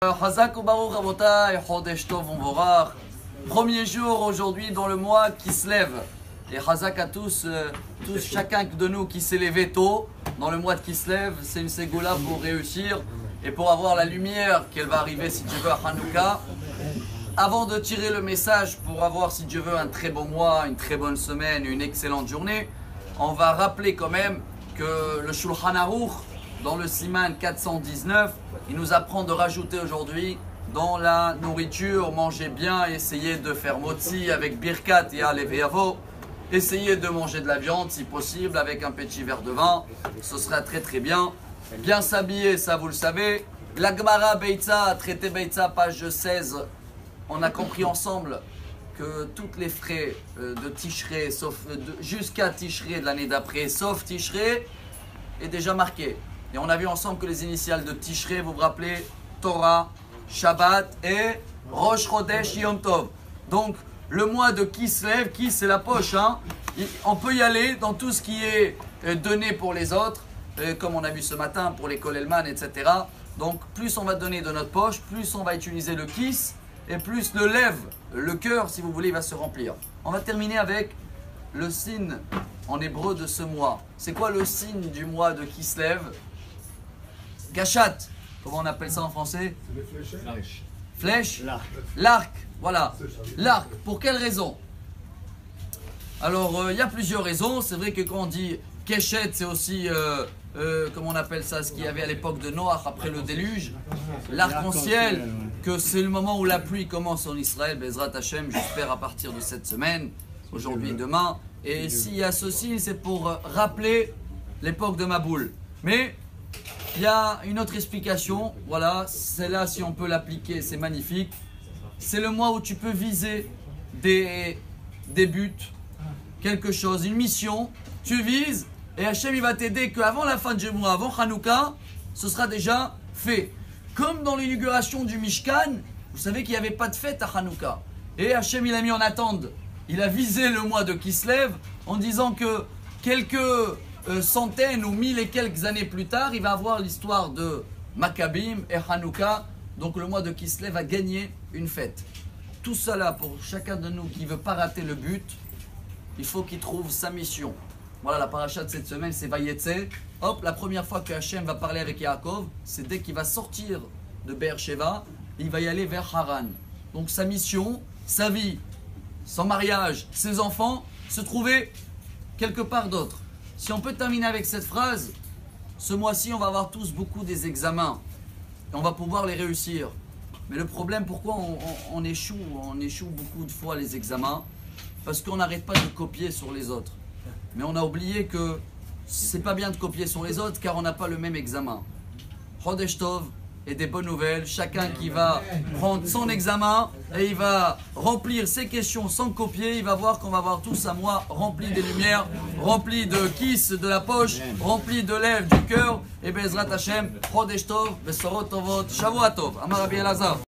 Chazak ou Baruch Rabotai, Chodesh Tov Umvorach. Premier jour aujourd'hui dans le mois qui se lève. Et Chazak à tous, chacun de nous qui s'est levé tôt dans le mois qui se lève, c'est une ségoula pour réussir et pour avoir la lumière qu'elle va arriver si Dieu veut à Hanouka. Avant de tirer le message pour avoir si Dieu veut un très bon mois, une très bonne semaine, une excellente journée, on va rappeler quand même que le Shulchan Aruch, dans le Siman 419, il nous apprend de rajouter aujourd'hui dans la nourriture, manger bien, essayer de faire motzi avec birkat et aleveavo, essayer de manger de la viande si possible avec un petit verre de vin, ce sera très très bien. Bien s'habiller, ça vous le savez. La Gemara Beitza, traité Beitza, page 16, on a compris ensemble que tous les frais de Tishrei, jusqu'à Tishrei de l'année d'après, sauf Tishrei, est déjà marqué. Et on a vu ensemble que les initiales de Tishrei, vous vous rappelez, Torah, Shabbat et Rosh Chodesh Yom Tov. Donc, le mois de Kislev, qui c'est la poche, hein. On peut y aller dans tout ce qui est donné pour les autres, comme on a vu ce matin pour les Kolelman, etc. Donc, plus on va donner de notre poche, plus on va utiliser le Kis, et plus le lève, le cœur, si vous voulez, va se remplir. On va terminer avec le signe en hébreu de ce mois. C'est quoi le signe du mois de Kislev? Gachat, comment on appelle ça en français? Flèche. L'arc, voilà. L'arc, pour quelle raison? Alors, il y a plusieurs raisons. C'est vrai que quand on dit Keshet, c'est aussi, comment on appelle ça, ce qu'il y avait à l'époque de Noach après le déluge. L'arc-en-ciel, que c'est le moment où la pluie commence en Israël, Bezrat Hashem, j'espère à partir de cette semaine, aujourd'hui et demain. Et s'il y a ceci, c'est pour rappeler l'époque de Maboul. Mais il y a une autre explication, voilà, celle-là, si on peut l'appliquer, c'est magnifique. C'est le mois où tu peux viser des buts, quelque chose, une mission, tu vises et Hachem il va t'aider qu'avant la fin du mois, avant Hanouka, ce sera déjà fait. Comme dans l'inauguration du Mishkan, vous savez qu'il n'y avait pas de fête à Hanouka. Et Hachem il a mis en attente, il a visé le mois de Kislev en disant que quelques centaines ou mille et quelques années plus tard, il va avoir l'histoire de Maccabim et Hanouka. Donc le mois de Kislev a gagné une fête. Tout cela pour chacun de nous qui ne veut pas rater le but, il faut qu'il trouve sa mission. Voilà, la paracha de cette semaine, c'est Vayetze. Hop, la première fois que Hachem va parler avec Yaakov, c'est dès qu'il va sortir de Beersheba, il va y aller vers Haran. Donc sa mission, sa vie, son mariage, ses enfants, se trouver quelque part d'autre. Si on peut terminer avec cette phrase, ce mois-ci, on va avoir tous beaucoup des examens. Et on va pouvoir les réussir. Mais le problème, pourquoi on échoue beaucoup de fois les examens? Parce qu'on n'arrête pas de copier sur les autres. Mais on a oublié que c'est pas bien de copier sur les autres car on n'a pas le même examen. Chodesh Tov et des bonnes nouvelles. Chacun qui va prendre son examen et il va remplir ses questions sans copier. Il va voir qu'on va avoir tous un mois rempli des lumières, rempli de kiss de la poche, rempli de lèvres du cœur. Et Bezrat Hashem, Chodesh Tov, Besorot Tovot, Shavua Tov. Amar Rabbi Elazar.